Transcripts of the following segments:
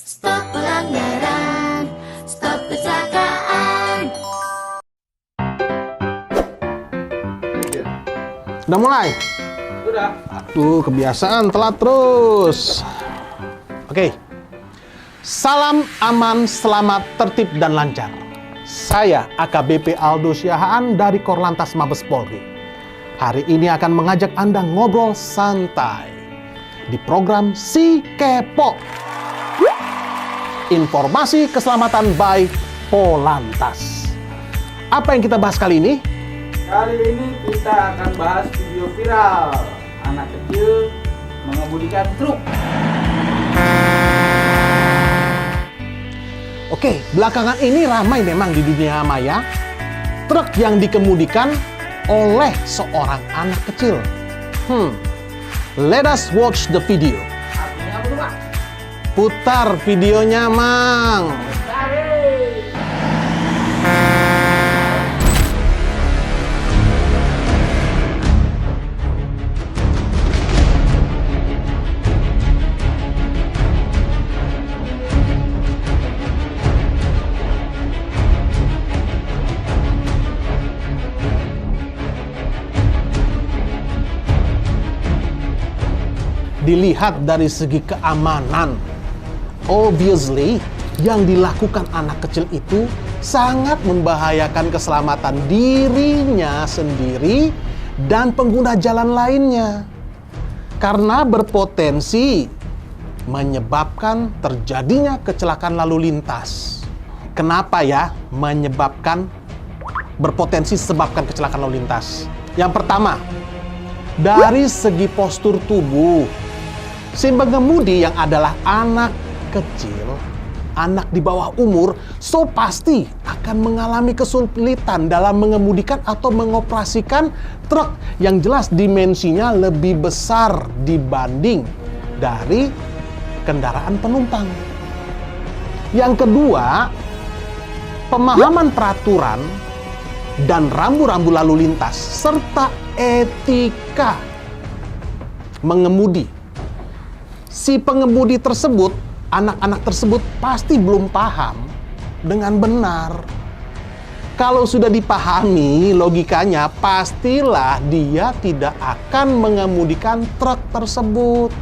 Stop pelanggaran, stop kecelakaan. Udah mulai? Udah. Aduh, kebiasaan telat terus. Oke. Salam aman, selamat, tertib, dan lancar. Saya AKBP Aldo Siahaan dari Korlantas Mabes Polri. Hari ini akan mengajak Anda ngobrol santai di program Si Kepo. Informasi keselamatan by Polantas. Apa yang kita bahas kali ini? Kali ini kita akan bahas video viral anak kecil mengemudikan truk. Oke, belakangan ini ramai memang di dunia maya truk yang dikemudikan oleh seorang anak kecil. Let us watch the video. Artinya apa tuh, Pak? Putar videonya, Mang. Dilihat dari segi keamanan, obviously yang dilakukan anak kecil itu sangat membahayakan keselamatan dirinya sendiri dan pengguna jalan lainnya, karena berpotensi menyebabkan terjadinya kecelakaan lalu lintas. Kenapa ya berpotensi sebabkan kecelakaan lalu lintas? Yang pertama, dari segi postur tubuh. Si pengemudi yang adalah anak kecil, anak di bawah umur, so pasti akan mengalami kesulitan dalam mengemudikan atau mengoperasikan truk yang jelas dimensinya lebih besar dibanding dari kendaraan penumpang. Yang kedua, pemahaman peraturan dan rambu-rambu lalu lintas serta etika mengemudi. Si pengemudi tersebut, anak-anak tersebut pasti belum paham dengan benar. Kalau sudah dipahami logikanya, pastilah dia tidak akan mengemudikan truk tersebut.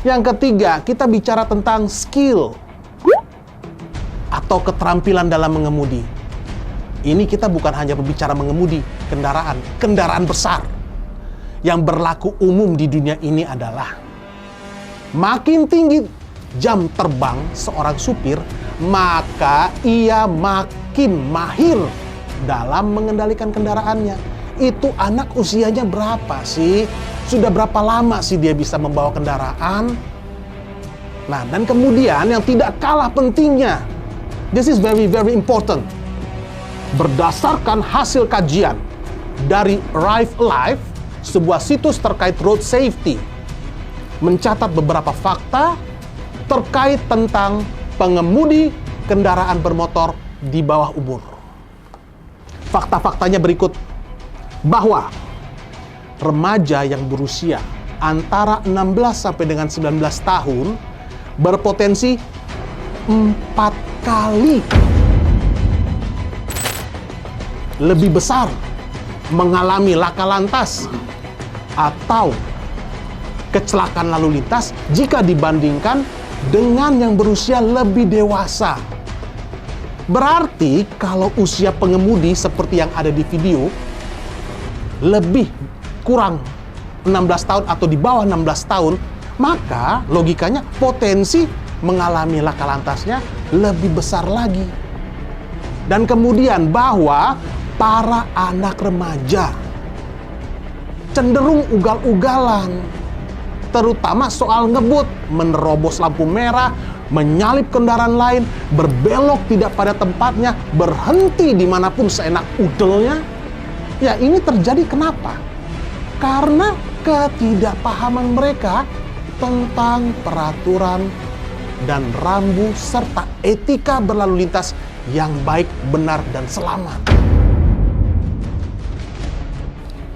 Yang ketiga, kita bicara tentang skill atau keterampilan dalam mengemudi. Ini kita bukan hanya berbicara mengemudi kendaraan besar. Yang berlaku umum di dunia ini adalah makin tinggi jam terbang seorang supir, maka ia makin mahir dalam mengendalikan kendaraannya. Itu anak usianya berapa sih? Sudah berapa lama sih dia bisa membawa kendaraan? Nah, dan kemudian yang tidak kalah pentingnya, this is very very important. Berdasarkan hasil kajian dari Drive Life, sebuah situs terkait road safety, mencatat beberapa fakta terkait tentang pengemudi kendaraan bermotor di bawah umur. Fakta-faktanya berikut, bahwa remaja yang berusia antara 16 sampai dengan 19 tahun berpotensi 4 kali lebih besar mengalami laka lantas atau kecelakaan lalu lintas jika dibandingkan dengan yang berusia lebih dewasa. Berarti kalau usia pengemudi seperti yang ada di video lebih kurang 16 tahun atau di bawah 16 tahun, maka logikanya potensi mengalami laka lantasnya lebih besar lagi. Dan kemudian bahwa para anak remaja cenderung ugal-ugalan, terutama soal ngebut, menerobos lampu merah, menyalip kendaraan lain, berbelok tidak pada tempatnya, berhenti dimanapun seenak udelnya. Ya, ini terjadi kenapa? Karena ketidakpahaman mereka tentang peraturan dan rambu serta etika berlalu lintas yang baik, benar, dan selamat.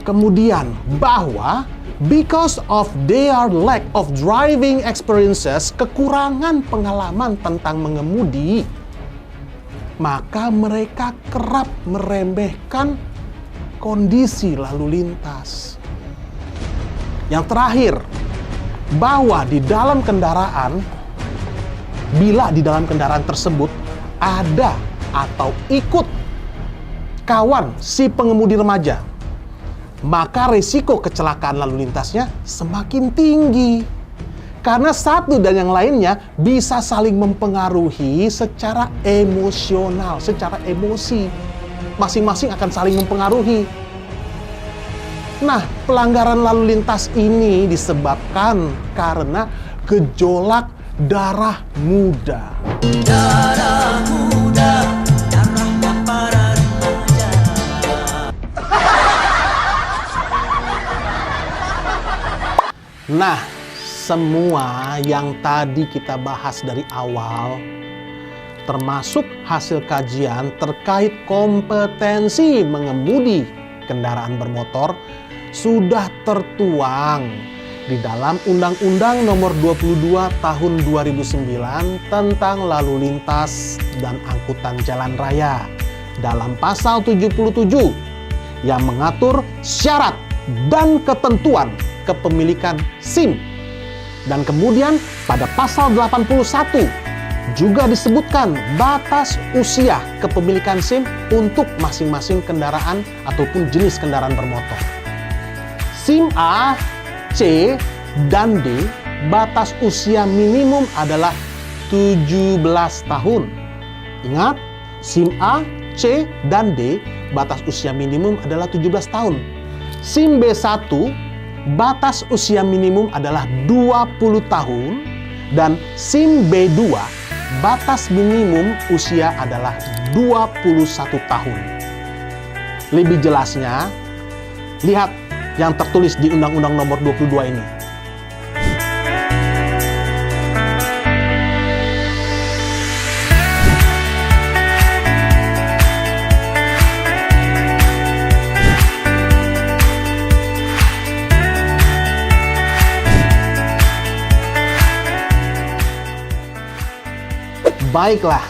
Kemudian bahwa Because of their lack of driving experiences, kekurangan pengalaman tentang mengemudi, maka mereka kerap meremehkan kondisi lalu lintas. Yang terakhir, bahwa bila di dalam kendaraan tersebut ada atau ikut kawan si pengemudi remaja, maka risiko kecelakaan lalu lintasnya semakin tinggi. Karena satu dan yang lainnya bisa saling mempengaruhi secara emosional, secara emosi. Masing-masing akan saling mempengaruhi. Nah, pelanggaran lalu lintas ini disebabkan karena gejolak darah muda. Darah muda, darahnya para remaja. Nah, semua yang tadi kita bahas dari awal, termasuk hasil kajian terkait kompetensi mengemudi kendaraan bermotor, sudah tertuang di dalam Undang-Undang Nomor 22 Tahun 2009 tentang Lalu Lintas dan Angkutan Jalan Raya dalam pasal 77 yang mengatur syarat dan ketentuan kepemilikan SIM. Dan kemudian pada pasal 81 juga disebutkan batas usia kepemilikan SIM untuk masing-masing kendaraan ataupun jenis kendaraan bermotor. SIM A, C, dan D, batas usia minimum adalah 17 tahun. Ingat, SIM A, C, dan D, batas usia minimum adalah 17 tahun. SIM B1, batas usia minimum adalah 20 tahun. Dan SIM B2, batas minimum usia adalah 21 tahun. Lebih jelasnya, lihat yang tertulis di Undang-Undang Nomor 22 ini. Baiklah,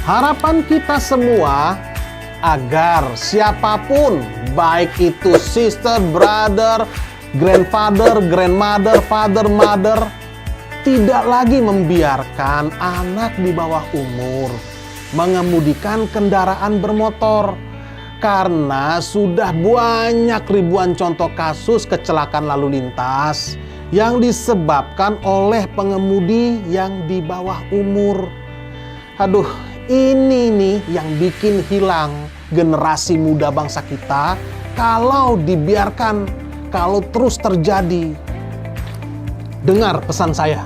harapan kita semua agar siapapun, baik itu sister, brother, grandfather, grandmother, father, mother, tidak lagi membiarkan anak di bawah umur mengemudikan kendaraan bermotor. Karena sudah banyak ribuan contoh kasus kecelakaan lalu lintas yang disebabkan oleh pengemudi yang di bawah umur. Aduh, ini nih yang bikin hilang generasi muda bangsa kita kalau dibiarkan, kalau terus terjadi. Dengar pesan saya.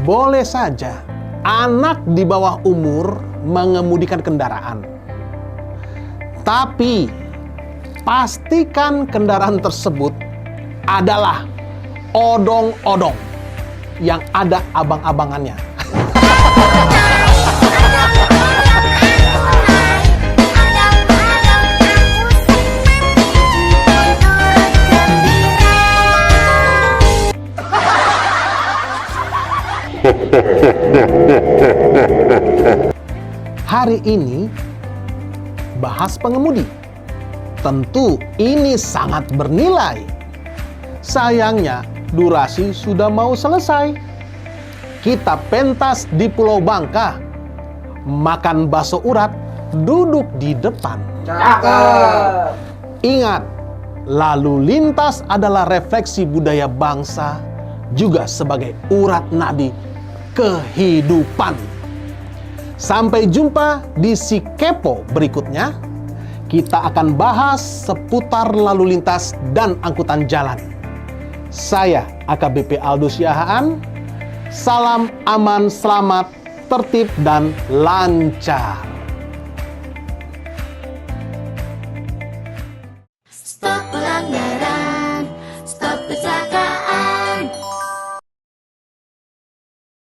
Boleh saja anak di bawah umur mengemudikan kendaraan. Tapi pastikan kendaraan tersebut adalah odong-odong yang ada abang-abangannya. Hari ini bahas pengemudi. Tentu ini sangat bernilai. Sayangnya, durasi sudah mau selesai. Kita pentas di Pulau Bangka, makan bakso urat, duduk di depan. Cakep. Ingat, lalu lintas adalah refleksi budaya bangsa, juga sebagai urat nadi kehidupan. Sampai jumpa di Si Kepo berikutnya. Kita akan bahas seputar lalu lintas dan angkutan jalan. Saya AKBP Aldo Siahaan. Salam aman, selamat, tertib, dan lancar.